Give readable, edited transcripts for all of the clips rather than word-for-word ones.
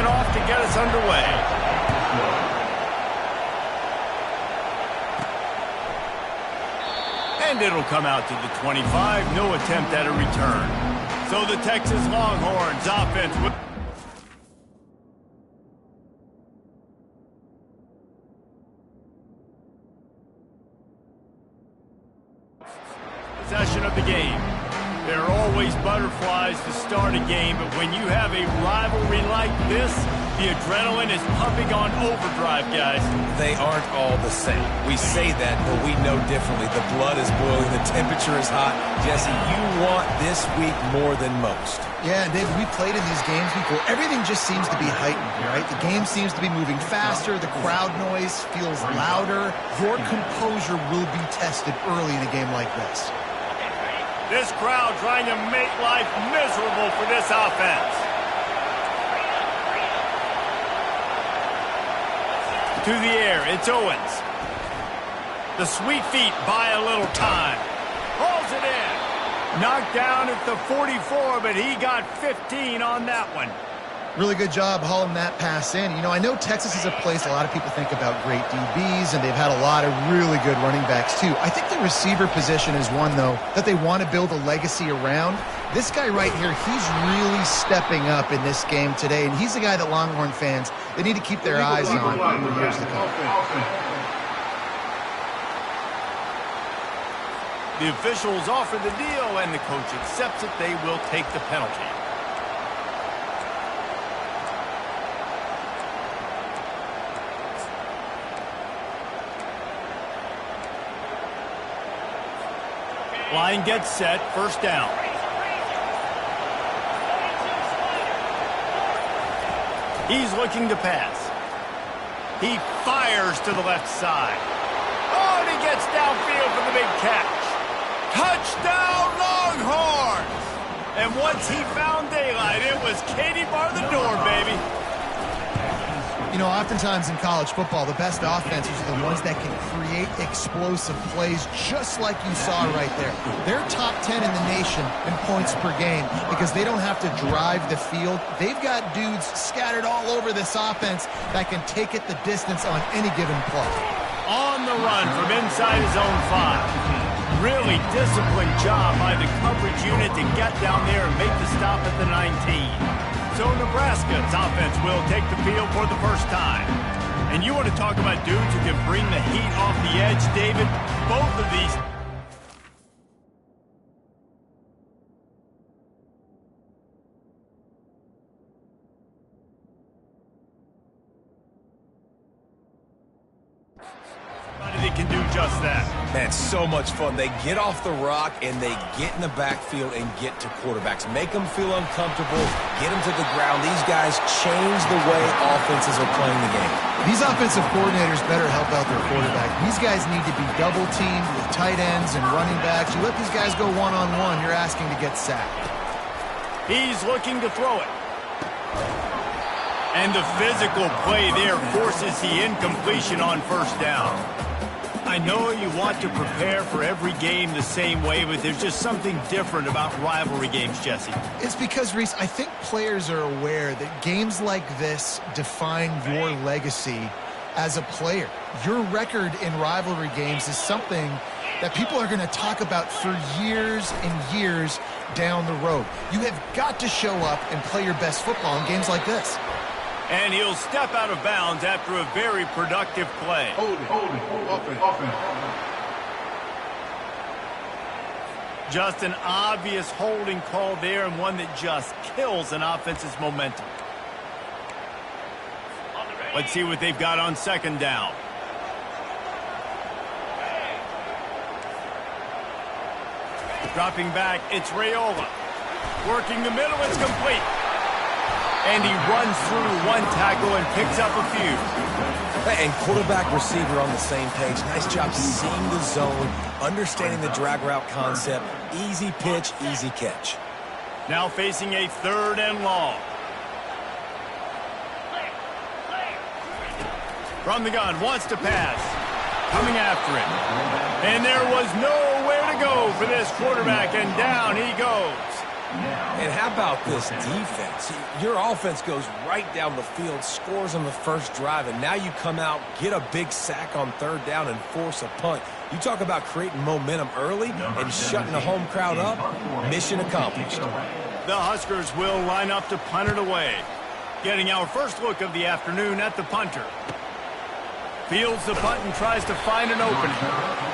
kicking off to get us underway. And it'll come out to the 25. No attempt at a return. So the Texas Longhorns offense will... Possession of the game. There are always butterflies to start a game, but when you have a rivalry like this, the adrenaline is pumping on overdrive, guys. They aren't all the same. We say that, but we know differently. The blood is boiling. The temperature is hot. Jesse, you want this week more than most. Yeah, and David, we played in these games before. Everything just seems to be heightened, right? The game seems to be moving faster. The crowd noise feels louder. Your composure will be tested early in a game like this. This crowd trying to make life miserable for this offense. To the air, it's Owens. The sweet feet buy a little time. Hauls it in. Knocked down at the 44, but he got 15 on that one. Really good job hauling that pass in. You know, I know Texas is a place a lot of people think about great DBs, and they've had a lot of really good running backs too. I think the receiver position is one, though, that they want to build a legacy around. This guy right here, he's really stepping up in this game today, and he's the guy that Longhorn fans, they need to keep their eyes on for years to come. The officials offer the deal, and the coach accepts it. They will take the penalty. Line gets set, first down. He's looking to pass. He fires to the left side. Oh, and he gets downfield for the big catch. Touchdown, Longhorns! And once he found daylight, it was Katie bar the door, baby. You know, oftentimes in college football, the best offenses are the ones that can create explosive plays just like you saw right there. They're top 10 in the nation in points per game because they don't have to drive the field. They've got dudes scattered all over this offense that can take it the distance on any given play. On the run from inside his own 5. Really disciplined job by the coverage unit to get down there and make the stop at the 19. So Nebraska's offense will take the field for the first time. And you want to talk about dudes who can bring the heat off the edge, David? Both of these... They can do just that. Man, so much fun. They get off the rock and they get in the backfield and get to quarterbacks. Make them feel uncomfortable, get them to the ground. These guys change the way offenses are playing the game. These offensive coordinators better help out their quarterback. These guys need to be double-teamed with tight ends and running backs. You let these guys go one-on-one, you're asking to get sacked. He's looking to throw it. And the physical play there forces the incompletion on first down. I know you want to prepare for every game the same way, but there's just something different about rivalry games, Jesse. It's because, Reese, I think players are aware that games like this define your legacy as a player. Your record in rivalry games is something that people are going to talk about for years and years down the road. You have got to show up and play your best football in games like this. And he'll step out of bounds after a very productive play. Hold it. Offense. Just an obvious holding call there, and one that just kills an offense's momentum. Let's see what they've got on second down. Dropping back, it's Raiola. Working the middle, it's complete. And he runs through one tackle and picks up a few. And quarterback, receiver on the same page. Nice job seeing the zone, understanding the drag route concept. Easy pitch, easy catch. Now facing a third and long. From the gun, wants to pass. Coming after it. And there was nowhere to go for this quarterback, and down he goes. And how about this defense? Your offense goes right down the field, scores on the first drive, and now you come out, get a big sack on third down, and force a punt. You talk about creating momentum early and shutting the home crowd up. Mission accomplished. The Huskers will line up to punt it away. Getting our first look of the afternoon at the punter. Fields the punt and tries to find an opening.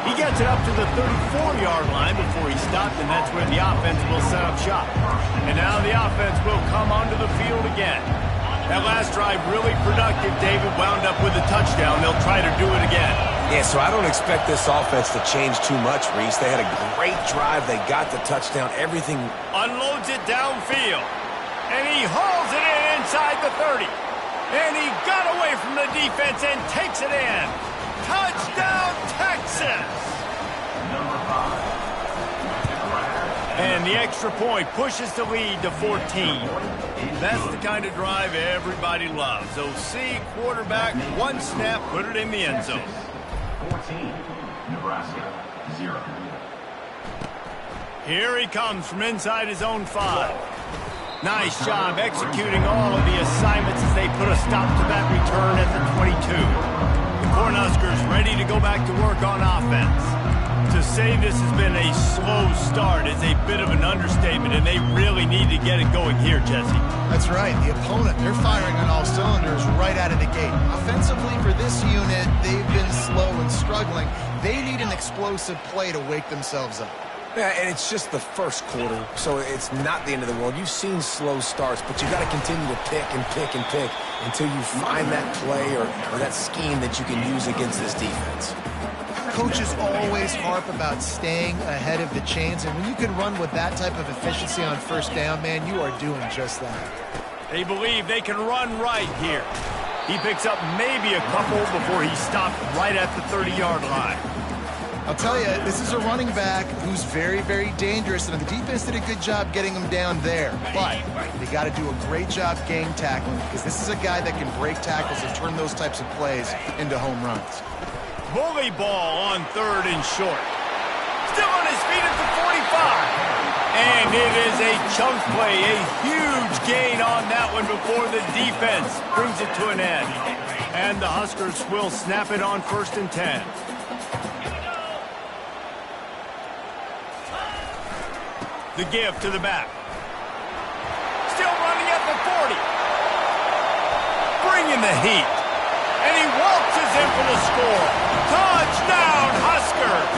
He gets it up to the 34-yard line before he stopped, and that's where the offense will set up shop. And now the offense will come onto the field again. That last drive really productive. David wound up with a touchdown. They'll try to do it again. Yeah, so I don't expect this offense to change too much, Reese. They had a great drive. They got the touchdown. Everything. Unloads it downfield. And he hauls it in inside the 30. And he got away from the defense and takes it in. Touchdown, Texas! And the extra point pushes the lead to 14. That's the kind of drive everybody loves. OC, quarterback, one snap, put it in the end zone. 14, Nebraska, 0. Here he comes from inside his own 5. Nice job executing all of the assignments as they put a stop to that return at the 22. The Cornhuskers ready to go back to work on offense. To say this has been a slow start is a bit of an understatement, and they really need to get it going here, Jesse. That's right. The opponent, they're firing on all cylinders right out of the gate. Offensively, for this unit, they've been slow and struggling. They need an explosive play to wake themselves up. Yeah, and it's just the first quarter, so it's not the end of the world. You've seen slow starts, but you got to continue to pick and pick and pick until you find that play or that scheme that you can use against this defense. Coaches always harp about staying ahead of the chains, and when you can run with that type of efficiency on first down, man, you are doing just that. They believe they can run right here. He picks up maybe a couple before he stopped right at the 30-yard line. I'll tell you, this is a running back who's very, very dangerous, and the defense did a good job getting him down there. But they got to do a great job game tackling, because this is a guy that can break tackles and turn those types of plays into home runs. Bully ball on third and short. Still on his feet at the 45. And it is a chunk play, a huge gain on that one before the defense brings it to an end. And the Huskers will snap it on 1st and 10. The give to the back. Still running at the 40. Bringing the heat. And he waltzes in for the score. Touchdown, Huskers!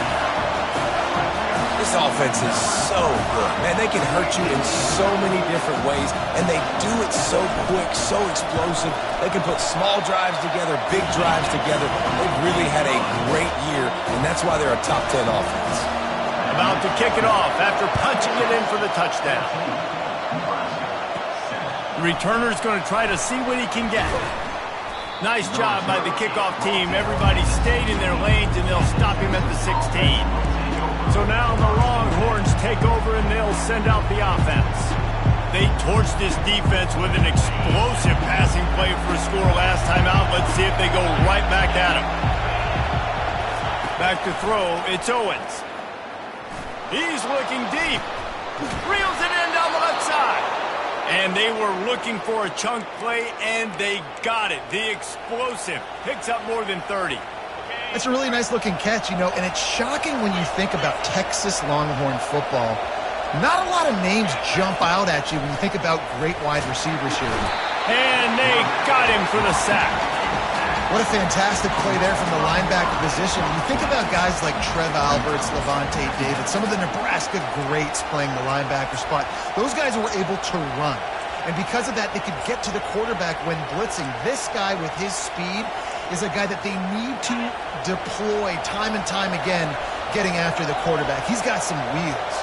This offense is so good. Man, they can hurt you in so many different ways, and they do it so quick, so explosive. They can put small drives together, big drives together. They've really had a great year, and that's why they're a top 10 offense. About to kick it off after punching it in for the touchdown. The returner's going to try to see what he can get. Nice job by the kickoff team. Everybody stayed in their lanes, and they'll stop him at the 16. So now the Longhorns take over, and they'll send out the offense. They torched this defense with an explosive passing play for a score last time out. Let's see if they go right back at him. Back to throw, it's Owens. He's looking deep. Reels it in down the left side. And they were looking for a chunk play, and they got it. The explosive picks up more than 30. It's a really nice-looking catch, you know, and it's shocking when you think about Texas Longhorn football. Not a lot of names jump out at you when you think about great wide receivers here. And they got him for the sack. What a fantastic play there from the linebacker position. You think about guys like Trev Alberts, Levante David, some of the Nebraska greats playing the linebacker spot. Those guys were able to run. And because of that, they could get to the quarterback when blitzing. This guy with his speed is a guy that they need to deploy time and time again getting after the quarterback. He's got some wheels.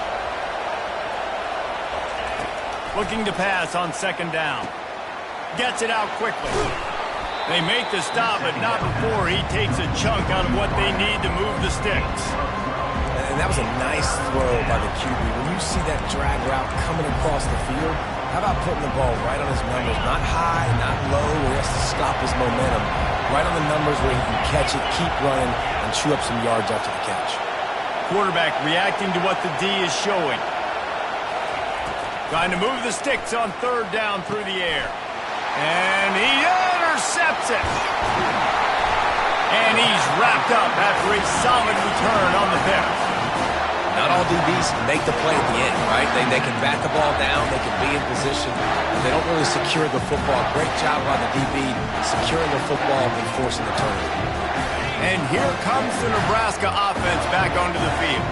Looking to pass on 2nd down. Gets it out quickly. They make the stop, but not before he takes a chunk out of what they need to move the sticks. And that was a nice throw by the QB. When you see that drag route coming across the field, how about putting the ball right on his numbers? Not high, not low, where he has to stop his momentum. Right on the numbers where he can catch it, keep running, and chew up some yards after the catch. Quarterback reacting to what the D is showing. Trying to move the sticks on third down through the air. And he intercepts it. And he's wrapped up after a solid return on the pick. Not all DBs make the play at the end, right? They can bat the ball down, they can be in position, but they don't really secure the football. Great job by the DB securing the football and forcing the turnover. And here comes the Nebraska offense back onto the field.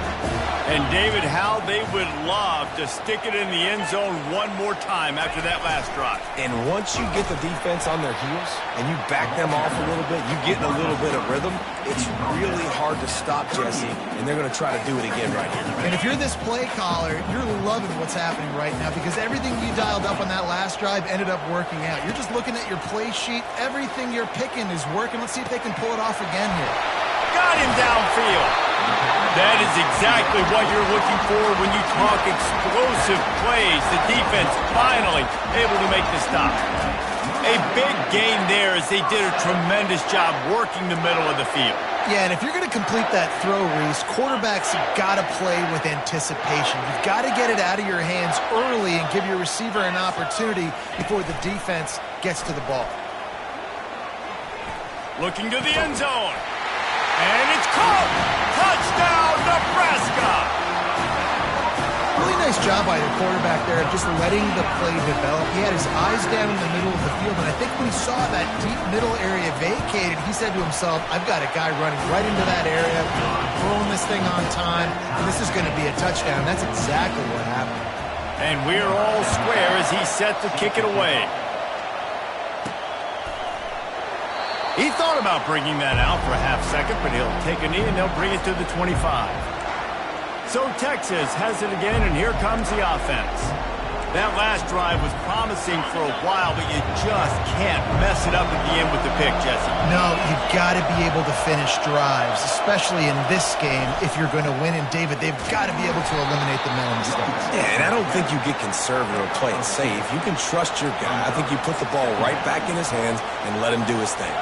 And David, how they would love to stick it in the end zone one more time after that last drive. And once you get the defense on their heels and you back them off a little bit, you get in a little bit of rhythm, it's really hard to stop, Jesse, and they're going to try to do it again right here. And if you're this play caller, you're loving what's happening right now because everything you dialed up on that last drive ended up working out. You're just looking at your play sheet. Everything you're picking is working. Let's see if they can pull it off again here. Got him downfield. That is exactly what you're looking for when you talk explosive plays. The defense finally able to make the stop. A big gain there as they did a tremendous job working the middle of the field. Yeah, and if you're going to complete that throw, Reese, quarterbacks have got to play with anticipation. You've got to get it out of your hands early and give your receiver an opportunity before the defense gets to the ball. Looking to the end zone. And it's caught! Touchdown, Nebraska! Really nice job by the quarterback there of just letting the play develop. He had his eyes down in the middle of the field, and I think when he saw that deep middle area vacated, he said to himself, I've got a guy running right into that area, throwing this thing on time, and this is going to be a touchdown. That's exactly what happened. And we're all square as he's set to kick it away. He thought about bringing that out for a half second, but he'll take a knee and they'll bring it to the 25. So Texas has it again, and here comes the offense. That last drive was promising for a while, but you just can't mess it up at the end with the pick, Jesse. No, you've got to be able to finish drives, especially in this game if you're going to win. And, David, they've got to be able to eliminate the mental mistakes. Yeah, and I don't think you get conservative or play it safe. You can trust your guy. I think you put the ball right back in his hands and let him do his thing.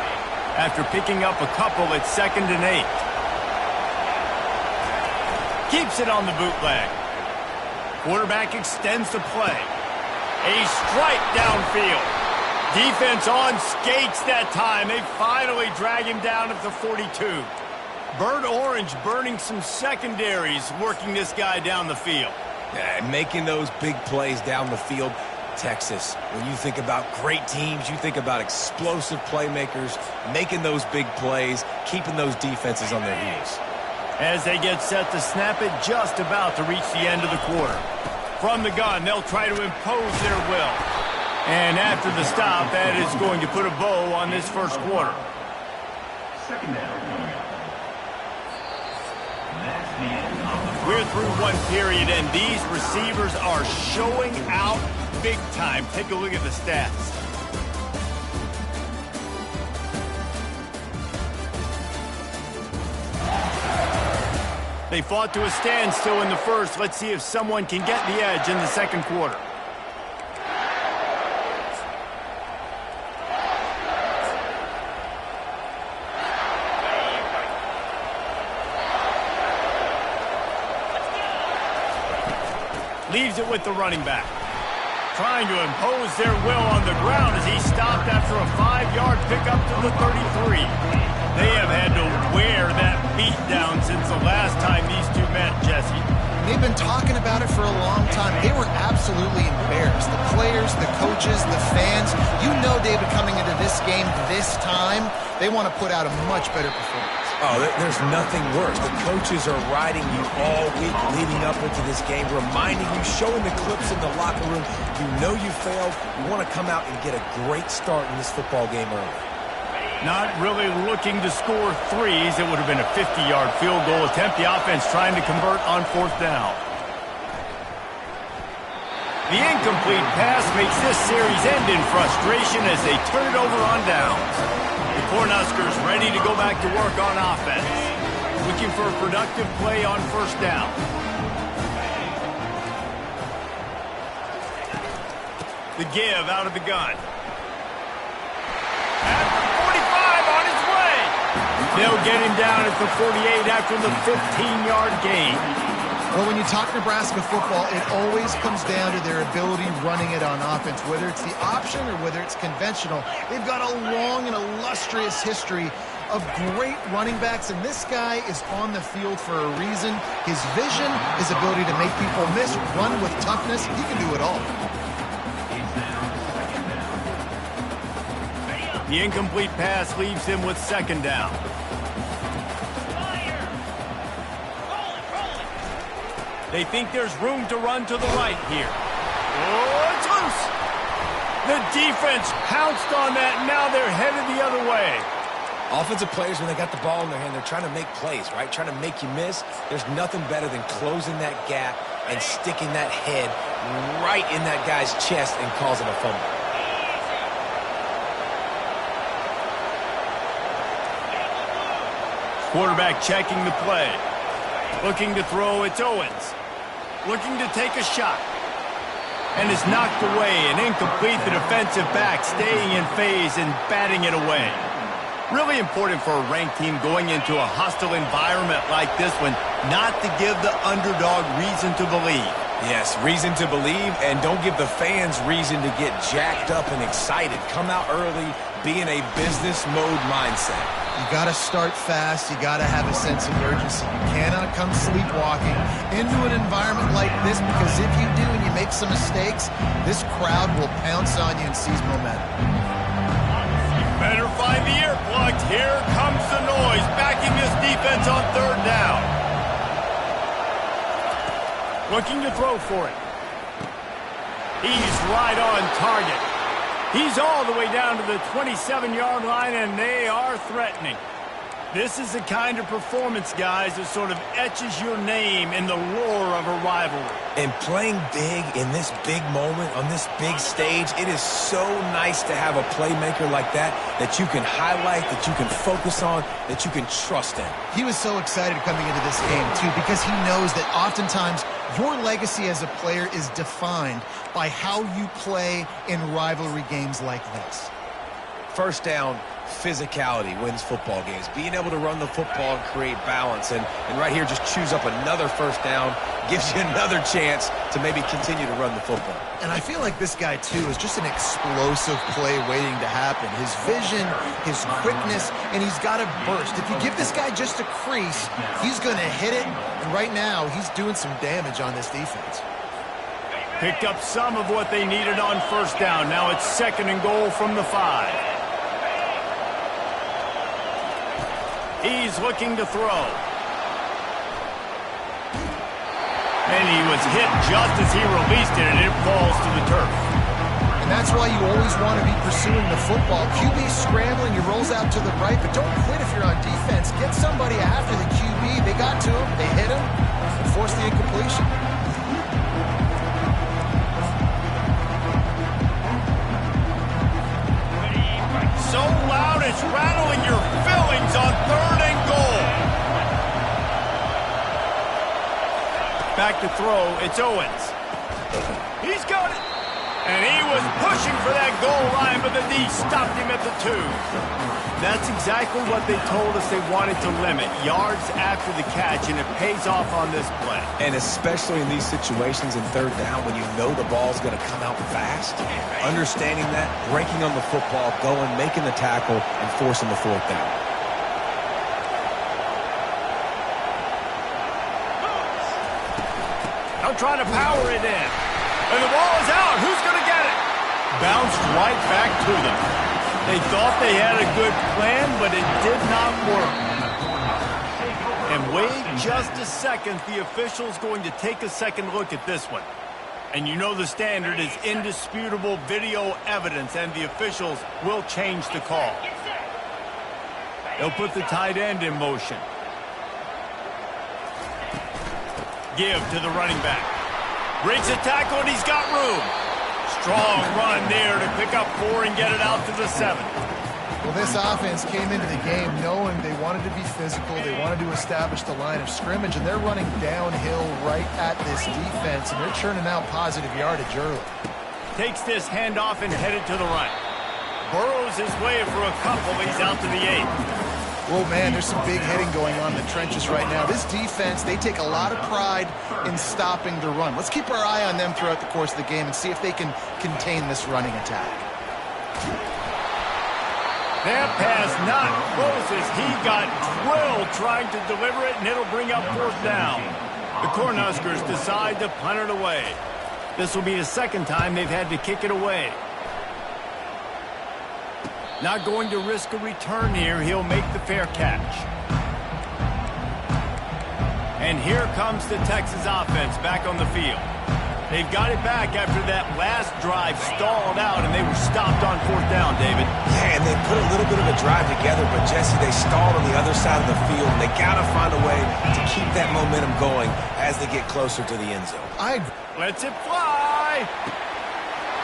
After picking up a couple at 2nd and 8. Keeps it on the bootleg. Quarterback extends the play. A strike downfield. Defense on skates that time. They finally drag him down at the 42. Burnt Orange burning some secondaries, working this guy down the field. Yeah, making those big plays down the field. Texas, when you think about great teams, you think about explosive playmakers, making those big plays, keeping those defenses on their heels. As they get set to snap it, just about to reach the end of the quarter. From the gun, they'll try to impose their will. And after the stop, that is going to put a bow on this first quarter. Second down coming up. That's the end of the We're through one period, and these receivers are showing out big time. Take a look at the stats. They fought to a standstill in the first. Let's see if someone can get the edge in the second quarter. Leaves it with the running back. Trying to impose their will on the ground as he stopped after a 5-yard pickup to the 33. They have had to wear that beat down since the last time these two met, Jesse. They've been talking about it for a long time. They were absolutely embarrassed. The players, the coaches, the fans. You know, David, coming into this game this time, they want to put out a much better performance. Oh, there's nothing worse. The coaches are riding you all week leading up into this game, reminding you, showing the clips in the locker room. You know you failed. You want to come out and get a great start in this football game early. Not really looking to score threes. It would have been a 50-yard field goal attempt. The offense trying to convert on 4th down. The incomplete pass makes this series end in frustration as they turn it over on downs. The Cornhuskers ready to go back to work on offense. Looking for a productive play on 1st down. The give out of the gun. At the 45 on his way. They'll get him down at the 48 after the 15-yard gain. Well, when you talk Nebraska football, it always comes down to their ability running it on offense. Whether it's the option or whether it's conventional, they've got a long and illustrious history of great running backs, and this guy is on the field for a reason. His vision, his ability to make people miss, run with toughness, he can do it all. The incomplete pass leaves him with second down. They think there's room to run to the right here. Oh, it's loose. The defense pounced on that, and now they're headed the other way. Offensive players, when they got the ball in their hand, they're trying to make plays, right? Trying to make you miss. There's nothing better than closing that gap and sticking that head right in that guy's chest and causing a fumble. Quarterback checking the play. Looking to throw, it's Owens. Looking to take a shot. And is knocked away and incomplete. The defensive back staying in phase and batting it away. Really important for a ranked team going into a hostile environment like this one not to give the underdog reason to believe. Yes, reason to believe, and don't give the fans reason to get jacked up and excited. Come out early, be in a business mode mindset. You got to start fast. You got to have a sense of urgency. You cannot come sleepwalking into an environment like this, because if you do and you make some mistakes, this crowd will pounce on you and seize momentum. Better find the earplugs. Here comes the noise, backing this defense on third down. Looking to throw for it. He's right on target. He's all the way down to the 27-yard line, and they are threatening. This is the kind of performance, guys, that sort of etches your name in the lore of a rivalry. And playing big in this big moment, on this big stage, it is so nice to have a playmaker like that you can highlight, that you can focus on, that you can trust in. He was so excited coming into this game, too, because he knows that oftentimes your legacy as a player is defined by how you play in rivalry games like this. First down, physicality wins football games. Being able to run the football and create balance. And right here, just choose up another first down, gives you another chance to maybe continue to run the football. And I feel like this guy, too, is just an explosive play waiting to happen. His vision, his quickness, and he's got a burst. If you give this guy just a crease, he's going to hit it. And right now, he's doing some damage on this defense. Picked up some of what they needed on first down. Now it's second and goal from the 5. He's looking to throw. And he was hit just as he released it, and it falls to the turf. And that's why you always want to be pursuing the football. QB's scrambling, he rolls out to the right, but don't quit if you're on defense. Get somebody after the QB. They got to him, they hit him, and forced the incompletion. So loud it's rattling your fillings on third and goal. Back to throw, it's Owens. He's got it. And he was pushing for that goal line, but the D stopped him at the 2. That's exactly what they told us they wanted to limit. Yards after the catch, and it pays off on this play. And especially in these situations in third down when you know the ball's going to come out fast, understanding that, breaking on the football, going, making the tackle, and forcing the fourth down. Now trying to power it in. And the ball is out. Who's going to get it? Bounced right back to them. They thought they had a good plan, but it did not work. And wait just a second. The official's going to take a second look at this one. And you know the standard is indisputable video evidence, and the officials will change the call. They'll put the tight end in motion. Give to the running back. Breaks a tackle, and he's got room. Strong run there to pick up 4 and get it out to the 7. Well, this offense came into the game knowing they wanted to be physical. They wanted to establish the line of scrimmage, and they're running downhill right at this defense, and they're churning out positive yardage early. Takes this handoff and headed to the right. Burrows his way for a couple. He's out to the 8. Well, man, there's some big hitting going on in the trenches right now. This defense, they take a lot of pride in stopping the run. Let's keep our eye on them throughout the course of the game and see if they can contain this running attack. That pass not close as he got drilled trying to deliver it, and it'll bring up 4th down. The Cornhuskers decide to punt it away. This will be the second time they've had to kick it away. Not going to risk a return here. He'll make the fair catch. And here comes the Texas offense back on the field. They've got it back after that last drive stalled out, and they were stopped on 4th down, David. Yeah, and they put a little bit of a drive together, but, Jesse, they stalled on the other side of the field, and they got to find a way to keep that momentum going as they get closer to the end zone. Lets it fly.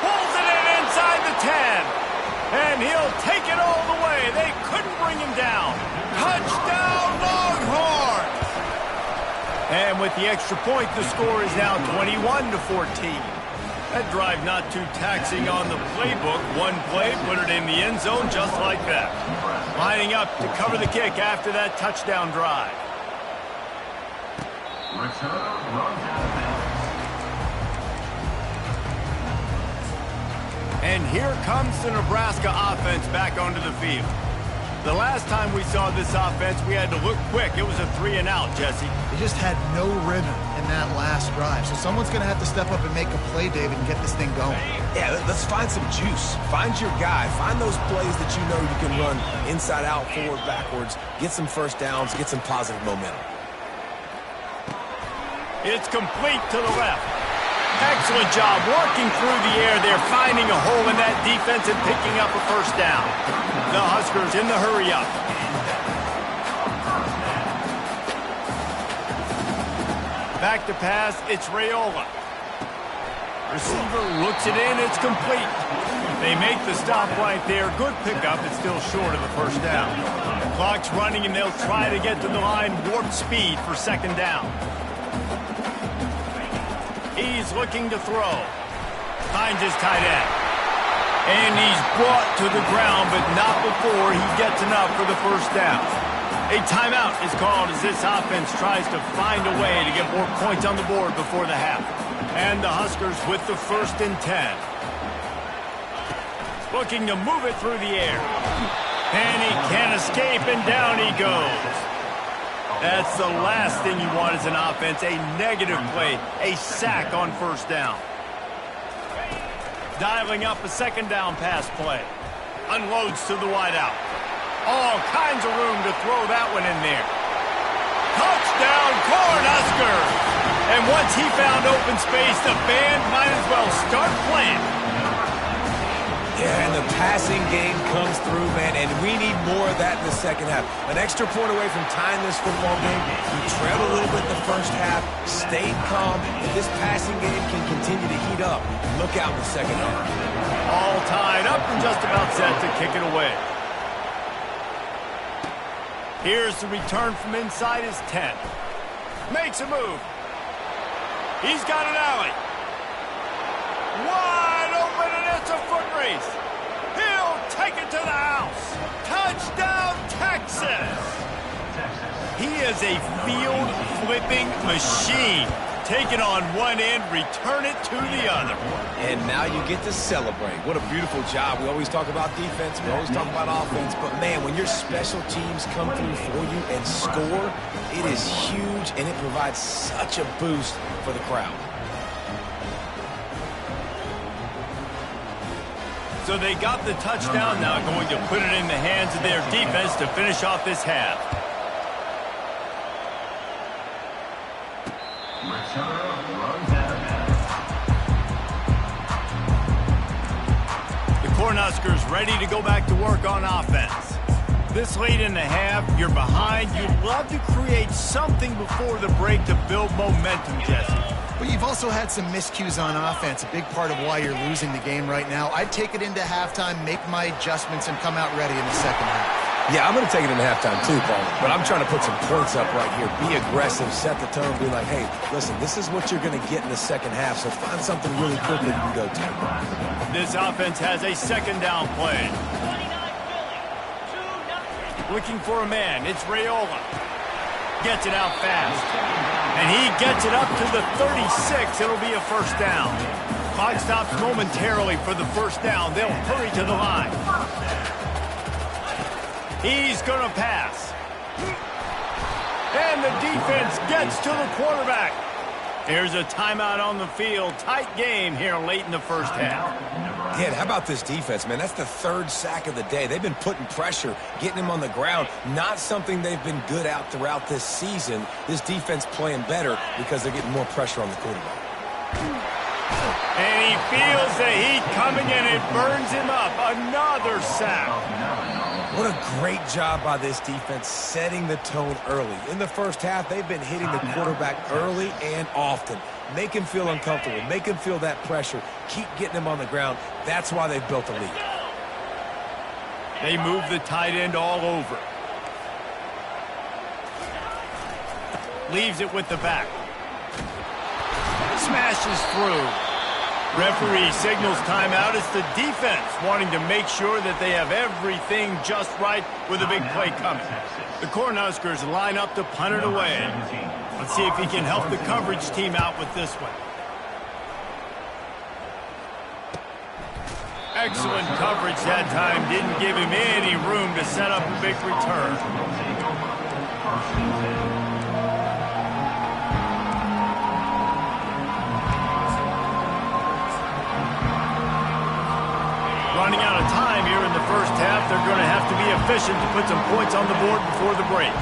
Pulls it in inside the 10. And he'll take it all the way. They couldn't bring him down. Touchdown, Longhorns! And with the extra point, the score is now 21-14. That drive not too taxing on the playbook. One play, put it in the end zone just like that. Lining up to cover the kick after that touchdown drive. And here comes the Nebraska offense back onto the field. The last time we saw this offense, we had to look quick. It was a 3-and-out, Jesse. They just had no rhythm in that last drive. So someone's going to have to step up and make a play, David, and get this thing going. Yeah, let's find some juice. Find your guy. Find those plays that you know you can run inside out, forward, backwards, get some first downs, get some positive momentum. It's complete to the left. Excellent job working through the air there, finding a hole in that defense and picking up a first down. The Huskers in the hurry up. Back to pass, it's Raiola. Receiver looks it in, it's complete. They make the stop right there. Good pickup, it's still short of the first down. The clock's running and they'll try to get to the line warp speed for 2nd down. He's looking to throw. Finds his tight end. And he's brought to the ground, but not before he gets enough for the first down. A timeout is called as this offense tries to find a way to get more points on the board before the half. And the Huskers with the 1st and 10. Looking to move it through the air. And he can't escape, and down he goes. That's the last thing you want as an offense, a negative play, a sack on 1st down. Dialing up a 2nd down pass play. Unloads to the wideout. All kinds of room to throw that one in there. Touchdown, Cornhuskers! And once he found open space, the band might as well start playing. Yeah, and the passing game comes through, man, and we need more of that in the second half. An extra point away from tying this football game. We trailed a little bit in the first half, stayed calm, and this passing game can continue to heat up. Look out in the second half. All tied up and just about set to kick it away. Here's the return from inside his 10. Makes a move. He's got an alley. Wide open, and it's a foot race. He'll take it to the house. Touchdown, Texas. He is a field-flipping machine. Take it on one end, return it to the other. And now you get to celebrate. What a beautiful job. We always talk about defense. We always talk about offense. But, man, when your special teams come through for you and score, it is huge, and it provides such a boost for the crowd. So they got the touchdown, now going to put it in the hands of their defense to finish off this half. The Cornhuskers ready to go back to work on offense. This late in the half, you're behind. You'd love to create something before the break to build momentum, Jesse. But you've also had some miscues on offense, a big part of why you're losing the game right now. I'd take it into halftime, make my adjustments, and come out ready in the second half. Yeah, I'm going to take it into halftime too, Paul. But I'm trying to put some points up right here. Be aggressive, set the tone, be like, hey, listen, this is what you're going to get in the second half, so find something really quickly you can go to. This offense has a 2nd down play. Looking for a man. It's Raiola. Gets it out fast. And he gets it up to the 36. It'll be a first down. Clock stops momentarily for the first down. They'll hurry to the line. He's going to pass. And the defense gets to the quarterback. Here's a timeout on the field. Tight game here late in the first half. Yeah, how about this defense, man? That's the third sack of the day. They've been putting pressure, getting him on the ground. Not something they've been good at throughout this season. This defense playing better because they're getting more pressure on the quarterback. And he feels the heat coming and it burns him up. Another sack. What a great job by this defense setting the tone early. In the first half, they've been hitting the quarterback early and often. Make him feel uncomfortable. Make him feel that pressure. Keep getting him on the ground. That's why they've built a lead. They move the tight end all over. Leaves it with the back. Smashes through. Referee signals timeout. It's the defense wanting to make sure that they have everything just right with a big play coming. The Cornhuskers line up to punt it away. Let's see if he can help the coverage team out with this one. Excellent coverage that time. Didn't give him any room to set up a big return. Running out of time here in the first half. They're going to have to be efficient to put some points on the board before the break.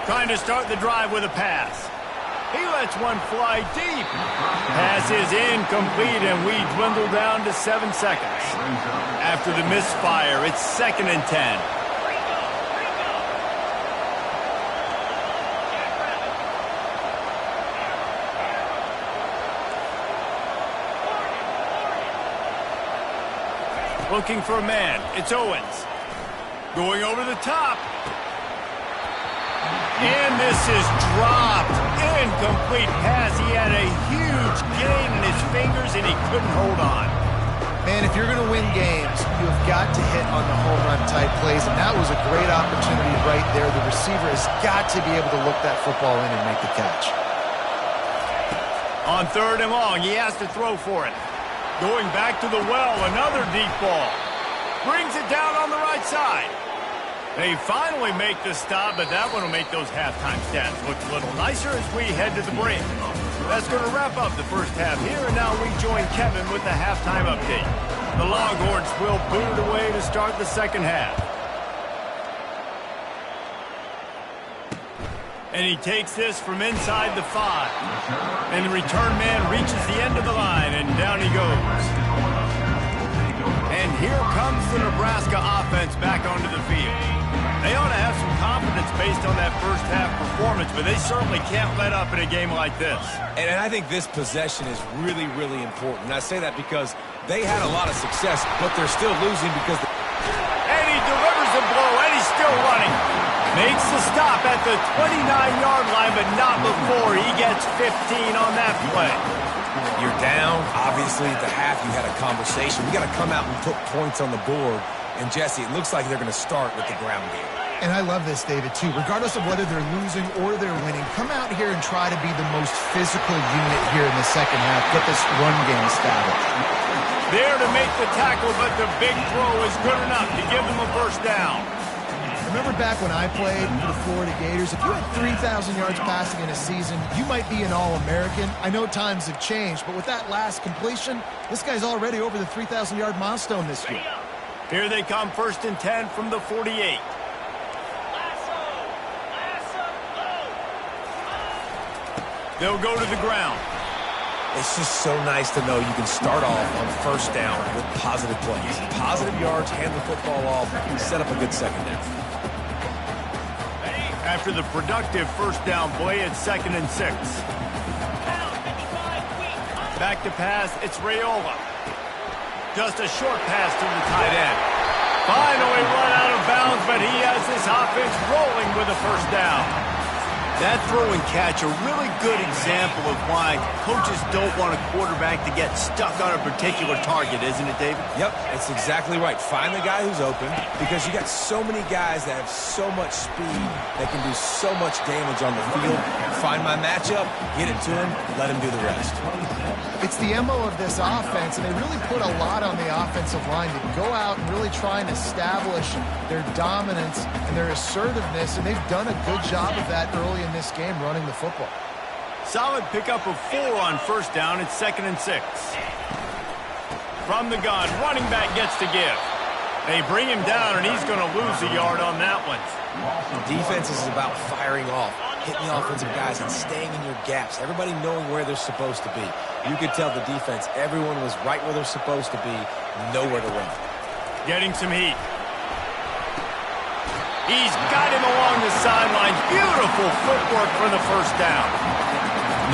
Trying to start the drive with a pass. He lets one fly deep. Pass is incomplete, and we dwindle down to 7 seconds. After the misfire, it's 2nd and 10. Looking for a man. It's Owens. Going over the top. And this is dropped. Incomplete pass. He had a huge gain in his fingers, and he couldn't hold on. Man, if you're going to win games, you've got to hit on the home run type plays, and that was a great opportunity right there. The receiver has got to be able to look that football in and make the catch. On 3rd and long, he has to throw for it. Going back to the well, another deep ball. Brings it down on the right side. They finally make the stop, but that one will make those halftime stats look a little nicer as we head to the break. That's going to wrap up the first half here, and now we join Kevin with the halftime update. The Longhorns will boot it away to start the second half. And he takes this from inside the 5. And the return man reaches the end of the line, and down he goes. And here comes the Nebraska offense back onto the field. They ought to have some confidence based on that first half performance, but they certainly can't let up in a game like this. And I think this possession is really, really important. And I say that because they had a lot of success, but they're still losing because... And he delivers the blow, and he's still running. Makes the stop at the 29-yard line, but not before he gets 15 on that play. You're down. Obviously, at the half, you had a conversation. We got to come out and put points on the board. And, Jesse, it looks like they're going to start with the ground game. And I love this, David, too. Regardless of whether they're losing or they're winning, come out here and try to be the most physical unit here in the second half. Get this run game established. There to make the tackle, but the big throw is good enough to give them a first down. Remember back when I played for the Florida Gators, if you had 3,000 yards passing in a season, you might be an All-American. I know times have changed, but with that last completion, this guy's already over the 3,000-yard milestone this year. Here they come, 1st and 10 from the 48. They'll go to the ground. It's just so nice to know you can start off on first down with positive plays. Positive yards, hand the football off, set up a good second down. After the productive first down play, it's 2nd and 6. Back to pass, it's Raiola. Just a short pass to the tight end. Finally run out of bounds, but he has this offense rolling with a first down. That throw and catch, a really good example of why coaches don't want a quarterback to get stuck on a particular target, isn't it, David? Yep, it's exactly right. Find the guy who's open, because you got so many guys that have so much speed that can do so much damage on the field. Find my matchup, get it to him, let him do the rest. It's the MO of this offense, and they really put a lot on the offensive line to go out and really try and establish their dominance and their assertiveness, and they've done a good job of that early in this game running the football. Solid pickup of 4 on first down. It's 2nd and 6. From the gun, running back gets to give. They bring him down, and he's going to lose a yard on that one. Defense is about firing off, hitting the offensive guys, and staying in your gaps. Everybody knowing where they're supposed to be. You could tell the defense, everyone was right where they're supposed to be, nowhere to run. Getting some heat. He's got him along the sidelines. Beautiful footwork for the first down.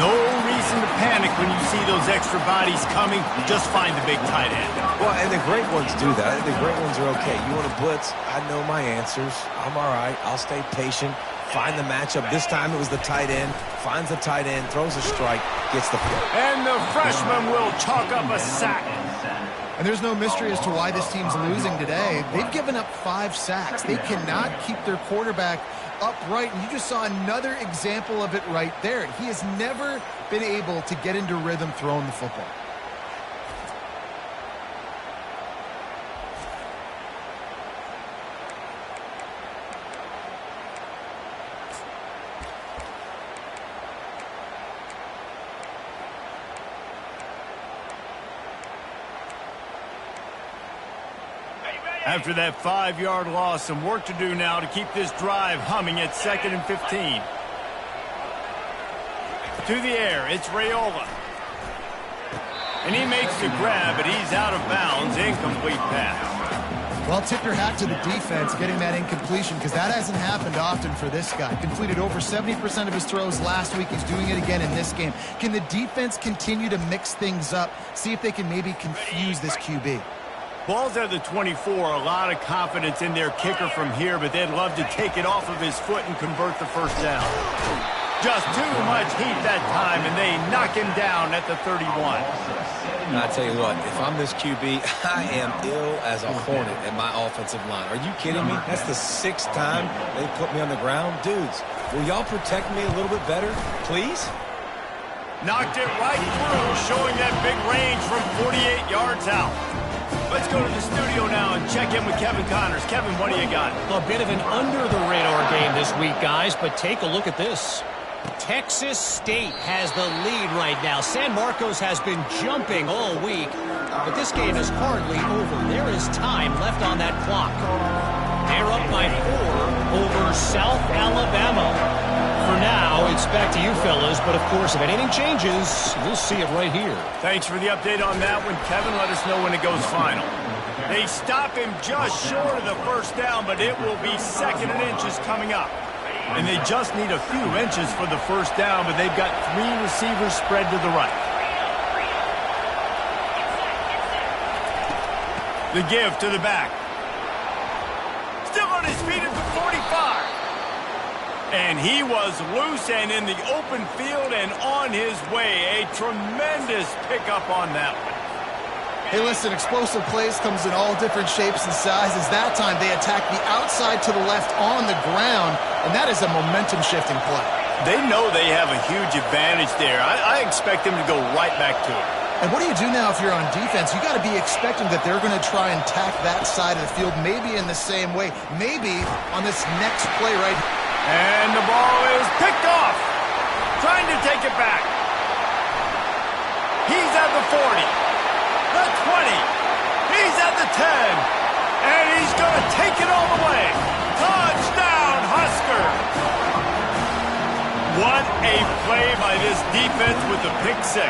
No reason to panic when you see those extra bodies coming. Just find the big tight end. Well, and the great ones do that. The great ones are okay. You want to blitz? I know my answers. I'm all right. I'll stay patient. Find the matchup. This time it was the tight end. Finds the tight end, throws a strike, gets the play. And the freshman will chalk up a sack. And there's no mystery as to why this team's losing today. They've given up 5 sacks. They cannot keep their quarterback upright, and you just saw another example of it right there. He has never been able to get into rhythm throwing the football. After that 5-yard loss, some work to do now to keep this drive humming at 2nd and 15. To the air, it's Raiola. And he makes the grab, but he's out of bounds. Incomplete pass. Well, tip your hat to the defense getting that incompletion, because that hasn't happened often for this guy. Completed over 70% of his throws last week. He's doing it again in this game. Can the defense continue to mix things up, see if they can maybe confuse this QB? Ball's at the 24. A lot of confidence in their kicker from here, but they'd love to take it off of his foot and convert the first down. Just too much heat that time, and they knock him down at the 31. I tell you what, if I'm this QB, I am ill as a hornet at my offensive line. Are you kidding me? That's the 6th time they put me on the ground. Dudes, will y'all protect me a little bit better, please? Knocked it right through, showing that big range from 48 yards out. Let's go to the studio now and check in with Kevin Connors. Kevin, what do you got? A bit of an under-the-radar game this week, guys, but take a look at this. Texas State has the lead right now. San Marcos has been jumping all week, but this game is hardly over. There is time left on that clock. They're up by 4 over South Alabama. For now, it's back to you fellas, but of course, if anything changes, we'll see it right here. Thanks for the update on that one, Kevin. Let us know when it goes final. They stop him just short of the first down, but it will be 2nd and inches coming up. And they just need a few inches for the first down, but they've got 3 receivers spread to the right. The give to the back. Still on his feet at the 45. And he was loose and in the open field and on his way. A tremendous pickup on that one. Hey, listen, explosive plays comes in all different shapes and sizes. That time they attack the outside to the left on the ground, and that is a momentum-shifting play. They know they have a huge advantage there. I expect them to go right back to it. And what do you do now if you're on defense? You got to be expecting that they're going to try and tack that side of the field, maybe in the same way, maybe on this next play right here. And the ball is picked off. Trying to take it back. He's at the 40. The 20. He's at the 10. And he's going to take it all the way. Touchdown, Husker. What a play by this defense with the pick 6.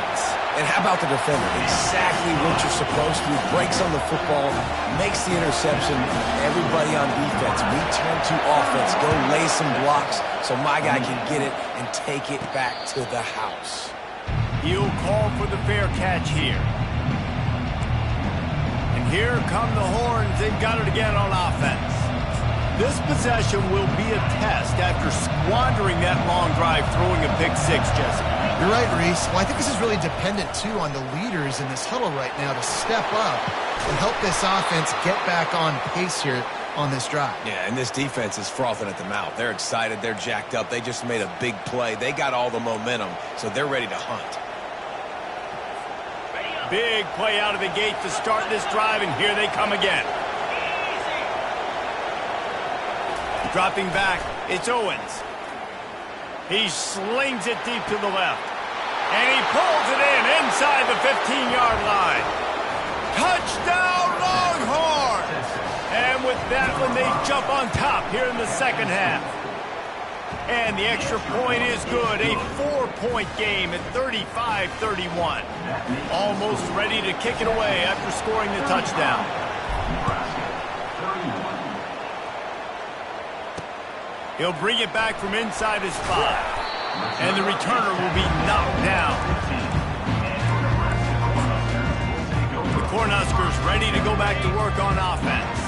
And how about the defender? Exactly what you're supposed to do. Breaks on the football, makes the interception. Everybody on defense, we turn to offense. Go lay some blocks so my guy can get it and take it back to the house. He'll call for the fair catch here. And here come the horns. They've got it again on offense. This possession will be a test after squandering that long drive throwing a pick six, Jesse. You're right, Reese. Well, I think this is really dependent, too, on the leaders in this huddle right now to step up and help this offense get back on pace here on this drive. Yeah, and this defense is frothing at the mouth. They're excited. They're jacked up. They just made a big play. They got all the momentum, so they're ready to hunt. Big play out of the gate to start this drive, and here they come again. Dropping back, it's Owens. He slings it deep to the left. And he pulls it in inside the 15-yard line. Touchdown, Longhorns! And with that one, they jump on top here in the second half. And the extra point is good. A 4-point game at 35-31. Almost ready to kick it away after scoring the touchdown. He'll bring it back from inside his 5. And the returner will be knocked down. The Cornhuskers ready to go back to work on offense.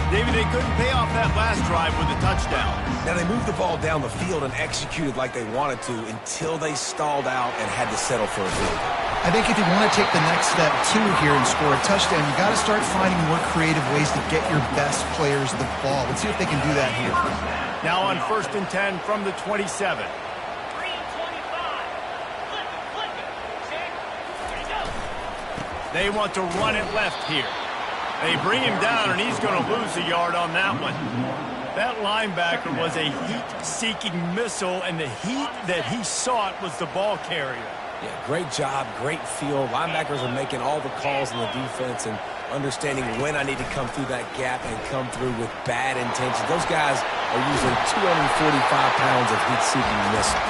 David, they couldn't pay off that last drive with a touchdown. Now, they moved the ball down the field and executed like they wanted to until they stalled out and had to settle for a field. I think if you want to take the next step, too, here and score a touchdown, you got to start finding more creative ways to get your best players the ball. Let's see if they can do that here. Now on 1st and 10 from the 27. They want to run it left here. They bring him down, and he's going to lose a yard on that one. That linebacker was a heat-seeking missile, and the heat that he sought was the ball carrier. Yeah, great job, great feel. Linebackers are making all the calls in the defense and understanding when I need to come through that gap and come through with bad intentions. Those guys are using 245 pounds of heat-seeking missile.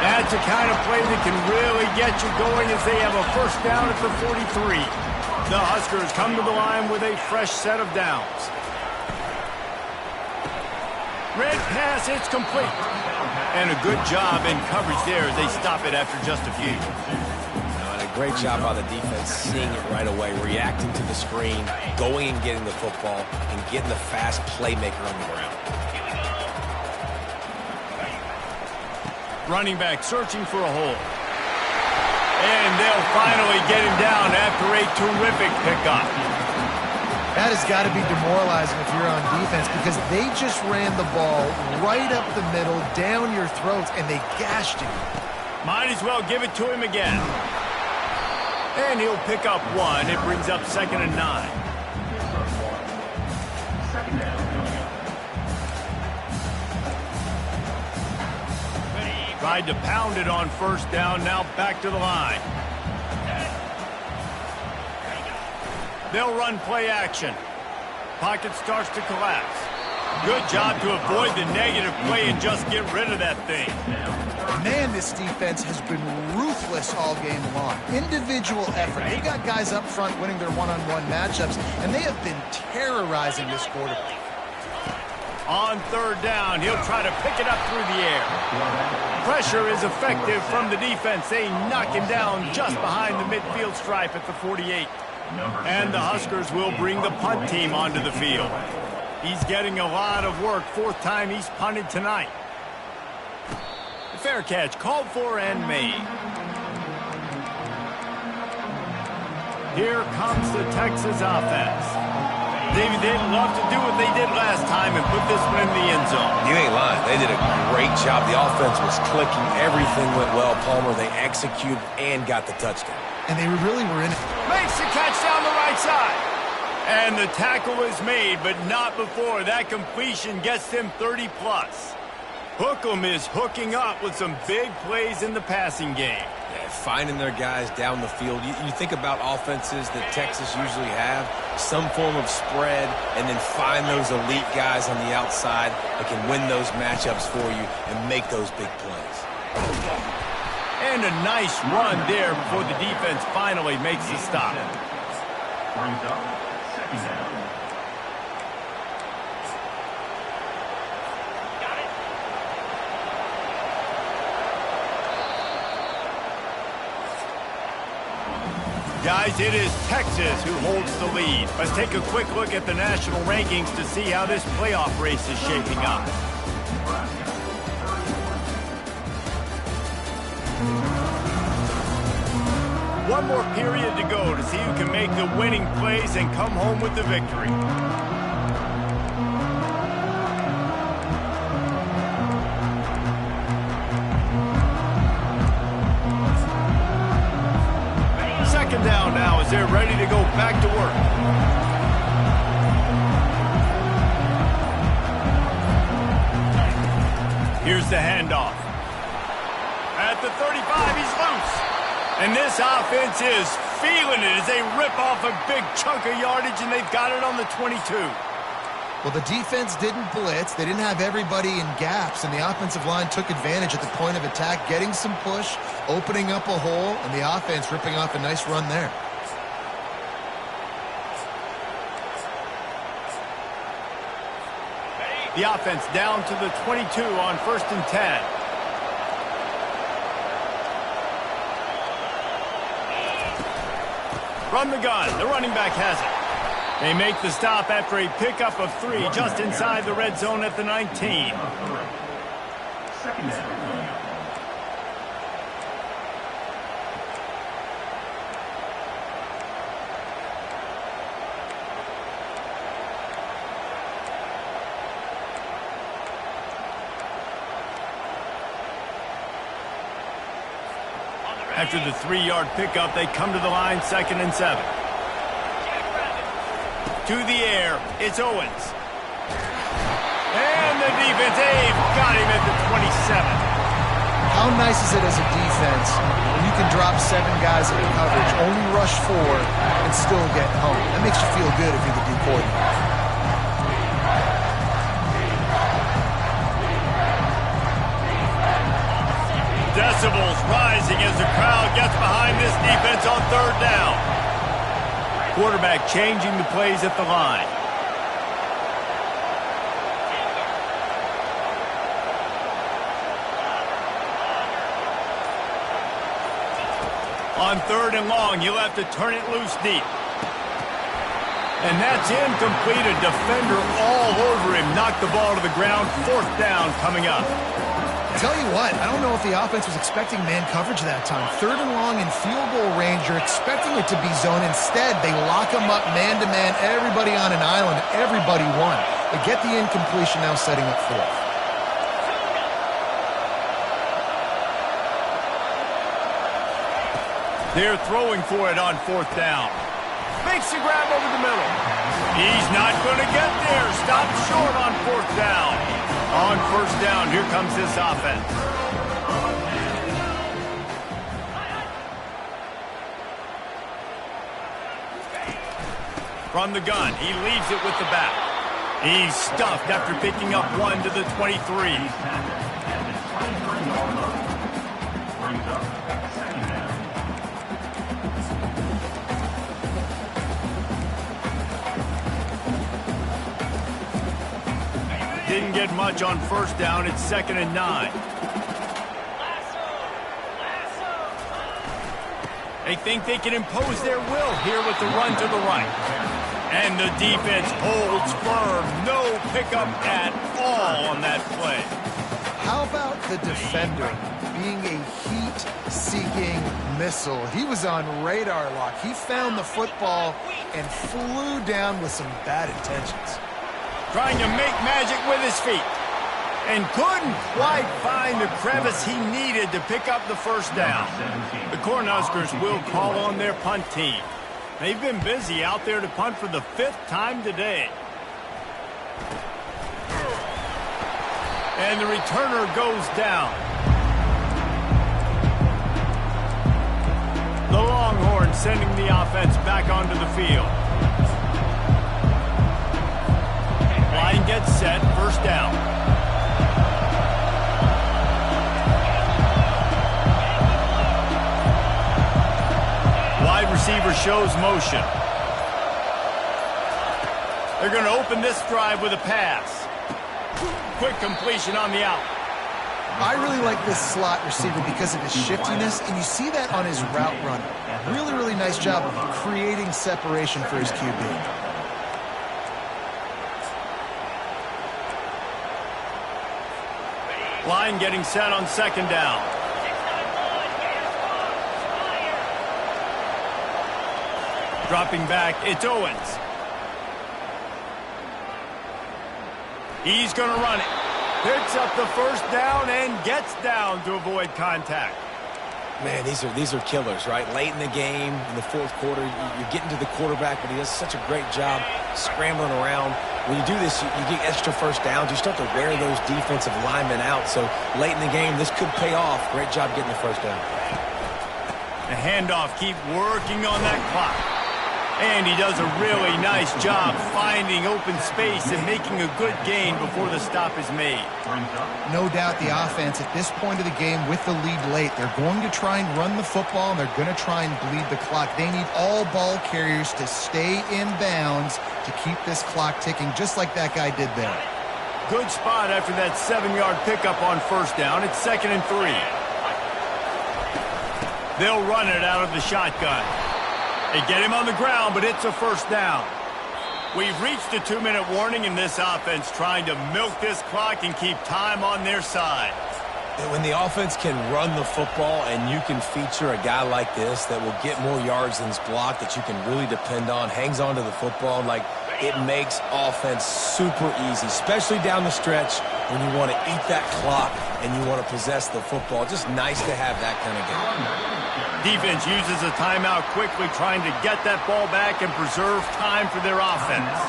That's the kind of play that can really get you going as they have a first down at the 43. The Huskers come to the line with a fresh set of downs. Red pass, it's complete. And a good job in coverage there as they stop it after just a few. And a great job by the defense seeing it right away, reacting to the screen, going and getting the football, and getting the fast playmaker on the ground. Running back searching for a hole. And they'll finally get him down after a terrific pickup. That has got to be demoralizing if you're on defense because they just ran the ball right up the middle, down your throats, and they gashed you. Might as well give it to him again. And he'll pick up 1. It brings up 2nd and 9. Tried to pound it on 1st down, now back to the line. They'll run play action. Pocket starts to collapse. Good job to avoid the negative play and just get rid of that thing. Man, this defense has been ruthless all game long. Individual effort. They've got guys up front winning their one-on-one matchups, and they have been terrorizing this quarterback. On 3rd down, he'll try to pick it up through the air. Pressure is effective from the defense. They knock him down just behind the midfield stripe at the 48. And the Huskers will bring the punt team onto the field. He's getting a lot of work. 4th time he's punted tonight. The fair catch called for and made. Here comes the Texas offense. David, they'd love to do what they did last time and put this one in the end zone. You ain't lying. They did a great job. The offense was clicking. Everything went well, Palmer. They executed and got the touchdown. And they really were in it. Makes the catch down the right side. And the tackle is made, but not before. That completion gets them 30-plus. Hookem is hooking up with some big plays in the passing game. Yeah, finding their guys down the field. You think about offenses that Texas usually have, some form of spread, and then find those elite guys on the outside that can win those matchups for you and make those big plays. And a nice run there before the defense finally makes the stop. Brings up 2nd down. Guys, it is Texas who holds the lead. Let's take a quick look at the national rankings to see how this playoff race is shaping up. One more period to go to see who can make the winning plays and come home with the victory. Second down now as they're ready to go back to work. Here's the handoff. At the 35, he's loose. And this offense is feeling it as they rip off a big chunk of yardage, and they've got it on the 22. Well, the defense didn't blitz. They didn't have everybody in gaps, and the offensive line took advantage at the point of attack, getting some push, opening up a hole, and the offense ripping off a nice run there. The offense down to the 22 on 1st and 10. From the gun, the running back has it. They make the stop after a pickup of 3 just inside the red zone at the 19. Second down. After the 3-yard pickup, they come to the line, 2nd and 7. To the air, it's Owens. And the defense, they've got him at the 27. How nice is it as a defense when you can drop 7 guys in coverage, only rush 4, and still get home? That makes you feel good if you're the D coordinator. Decibels rising as the crowd gets behind this defense on 3rd down. Quarterback changing the plays at the line. On 3rd and long, you'll have to turn it loose deep. And that's incomplete. A defender all over him. Knocked the ball to the ground. 4th down coming up. Tell you what, I don't know if the offense was expecting man coverage that time. 3rd and long in field goal range, you're expecting it to be zone. Instead, they lock them up man-to-man, everybody on an island, everybody won. They get the incompletion, now setting up 4th. They're throwing for it on 4th down. Makes the grab over the middle. He's not going to get there. Stop short on 4th down. On 1st down, here comes this offense. From the gun, he leaves it with the back. He's stuffed after picking up 1 to the 23. Didn't get much on 1st down. It's 2nd and 9. They think they can impose their will here with the run to the right. And the defense holds firm. No pickup at all on that play. How about the defender being a heat-seeking missile? He was on radar lock. He found the football and flew down with some bad intentions. Trying to make magic with his feet. And couldn't quite find the crevice he needed to pick up the 1st down. The Cornhuskers will call on their punt team. They've been busy out there to punt for the 5th time today. And the returner goes down. The Longhorns sending the offense back onto the field. Line gets set, 1st down. Wide receiver shows motion. They're going to open this drive with a pass. Quick completion on the out. I really like this slot receiver because of his shiftiness, and you see that on his route run. Really, really nice job of creating separation for his QB. Line getting set on second down. Dropping back, it's Owens. He's going to run it. Picks up the first down and gets down to avoid contact. Man, these are killers, right? Late in the game, in the fourth quarter, you're getting to the quarterback, but he does such a great job scrambling around. When you do this, you get extra first downs. You start to wear those defensive linemen out. So late in the game, this could pay off. Great job getting the first down. The handoff, keep working on that clock. And he does a really nice job finding open space and making a good gain before the stop is made. No doubt the offense at this point of the game with the lead late, they're going to try and run the football and they're going to try and bleed the clock. They need all ball carriers to stay in bounds to keep this clock ticking, just like that guy did there. Good spot after that 7-yard pickup on first down. It's 2nd and 3. They'll run it out of the shotgun. They get him on the ground, but it's a first down. We've reached a 2-minute warning in this offense, trying to milk this clock and keep time on their side. When the offense can run the football and you can feature a guy like this that will get more yards than his block, that you can really depend on, hangs on to the football, like it makes offense super easy, especially down the stretch when you want to eat that clock and you want to possess the football. Just nice to have that kind of game. Defense uses a timeout quickly, trying to get that ball back and preserve time for their offense.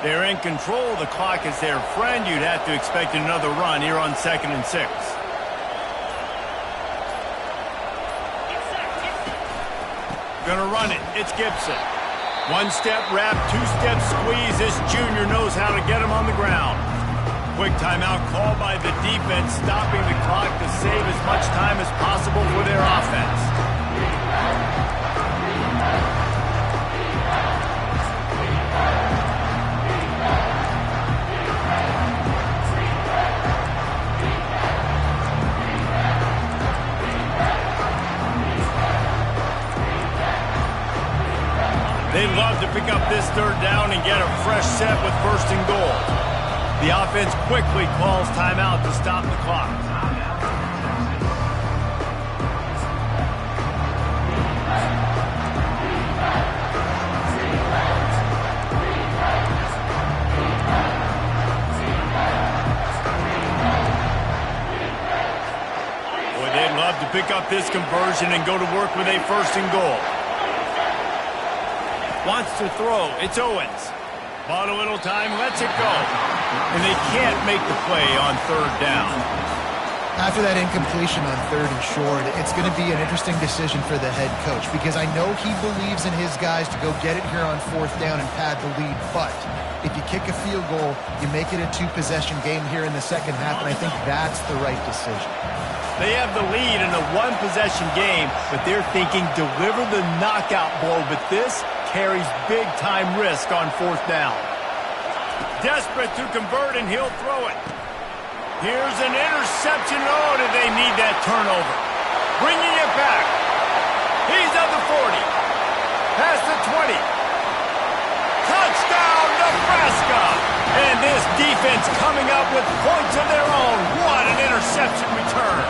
They're in control. The clock is their friend. You'd have to expect another run here on 2nd and 6. Gonna run it. It's Gibson. One-step wrap, two-step squeeze. This junior knows how to get him on the ground. Quick timeout call by the defense, stopping the clock to save as much time as possible for their offense. They love to pick up this 3rd down and get a fresh set with 1st and goal. The offense quickly calls timeout to stop the clock. Boy, they'd love to pick up this conversion and go to work with a 1st and goal. Wants to throw. It's Owens. Bought a little time, lets it go. And they can't make the play on 3rd down. After that incompletion on 3rd and short, it's going to be an interesting decision for the head coach because I know he believes in his guys to go get it here on 4th down and pad the lead. But if you kick a field goal, you make it a 2-possession game here in the second half, and I think that's the right decision. They have the lead in a 1-possession game, but they're thinking deliver the knockout blow. But this carries big-time risk on 4th down. Desperate to convert, and he'll throw it. Here's an interception. Oh, did they need that turnover? Bringing it back. He's at the 40. Past the 20. Touchdown, Nebraska! And this defense coming up with points of their own. What an interception return.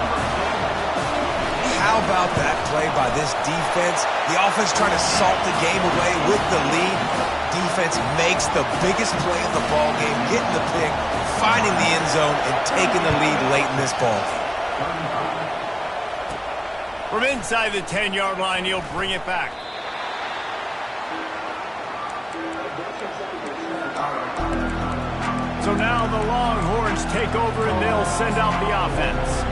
How about that play by this defense? The offense trying to salt the game away with the lead. Defense makes the biggest play of the ball game, getting the pick, finding the end zone, and taking the lead late in this ball game. From inside the 10-yard line, he'll bring it back. So now the Longhorns take over and they'll send out the offense.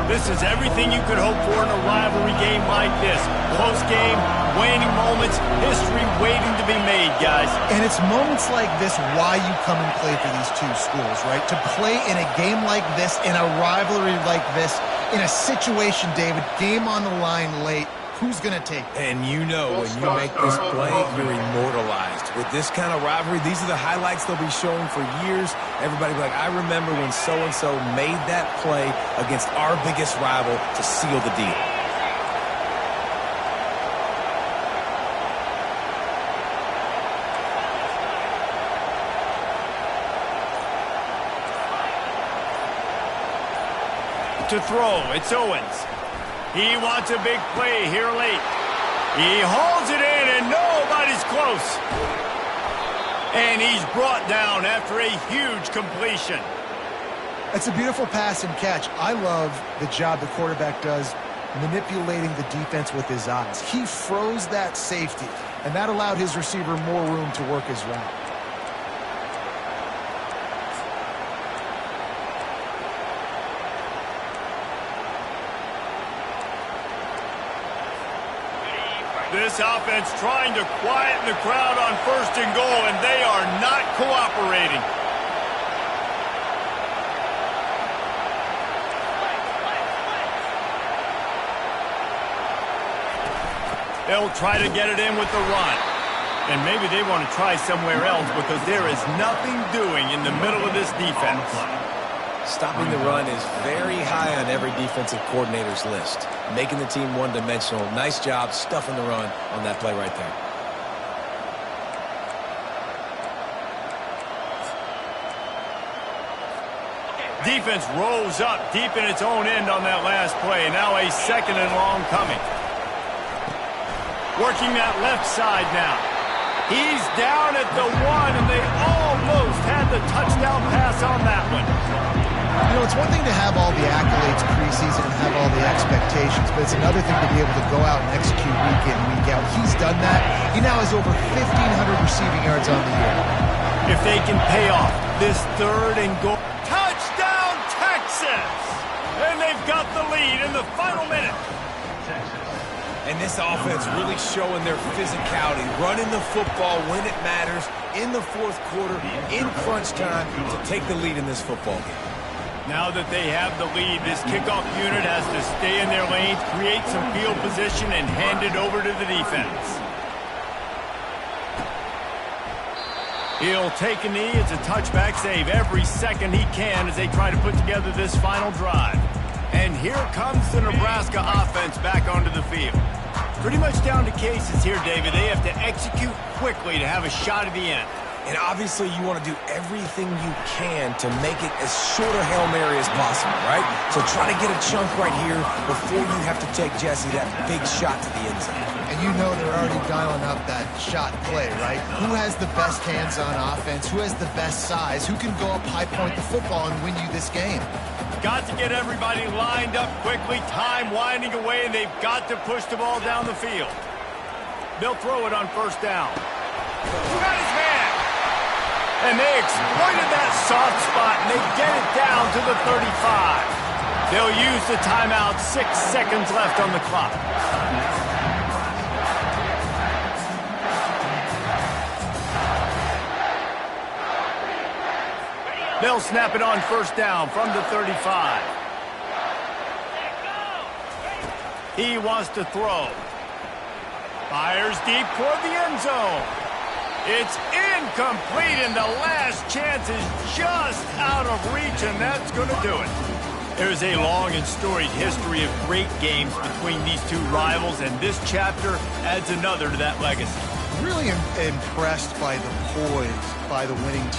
This is everything you could hope for in a rivalry game like this. Close game, waning moments, history waiting to be made, guys. And it's moments like this why you come and play for these two schools, right? To play in a game like this, in a rivalry like this, in a situation, David, game on the line late, who's going to take it? And you know when you make this play, you're immortalized. With this kind of rivalry, these are the highlights they'll be showing for years. Everybody will be like, I remember when so-and-so made that play against our biggest rival to seal the deal. To throw, it's Owens. He wants a big play here late. He hauls it in and nobody's close. And he's brought down after a huge completion. It's a beautiful pass and catch. I love the job the quarterback does manipulating the defense with his eyes. He froze that safety, and that allowed his receiver more room to work his route. This offense trying to quieten the crowd on 1st and goal, and they are not cooperating. They'll try to get it in with the run. And maybe they want to try somewhere else because there is nothing doing in the middle of this defense. Stopping the run is very high on every defensive coordinator's list. Making the team one-dimensional. Nice job stuffing the run on that play right there. Defense rolls up deep in its own end on that last play. Now a 2nd and long coming. Working that left side now. He's down at the 1, and they almost had the touchdown pass on that one. You know, it's one thing to have all the accolades preseason and have all the expectations, but it's another thing to be able to go out and execute week in, week out. He's done that. He now has over 1,500 receiving yards on the year. If they can pay off this 3rd and goal. Touchdown, Texas! And they've got the lead in the final minute. And this offense really showing their physicality, running the football when it matters, in the 4th quarter, in crunch time, to take the lead in this football game. Now that they have the lead, this kickoff unit has to stay in their lanes, create some field position, and hand it over to the defense. He'll take a knee. It's a touchback save every second he can as they try to put together this final drive. And here comes the Nebraska offense back onto the field. Pretty much down to cases here, David. They have to execute quickly to have a shot at the end. And obviously you want to do everything you can to make it as short a Hail Mary as possible, right? So try to get a chunk right here before you have to take Jesse that big shot to the end zone. And you know they're already dialing up that shot play, right? Who has the best hands on offense? Who has the best size? Who can go up high point the football and win you this game? Got to get everybody lined up quickly, time winding away, and they've got to push the ball down the field. They'll throw it on 1st down. Got his hand. And they exploited that soft spot, and they get it down to the 35. They'll use the timeout, 6 seconds left on the clock. They'll snap it on 1st down from the 35. He wants to throw. Fires deep toward the end zone. It's incomplete, and the last chance is just out of reach, and that's going to do it. There's a long and storied history of great games between these two rivals, and this chapter adds another to that legacy. Really impressed by the poise by the winning team.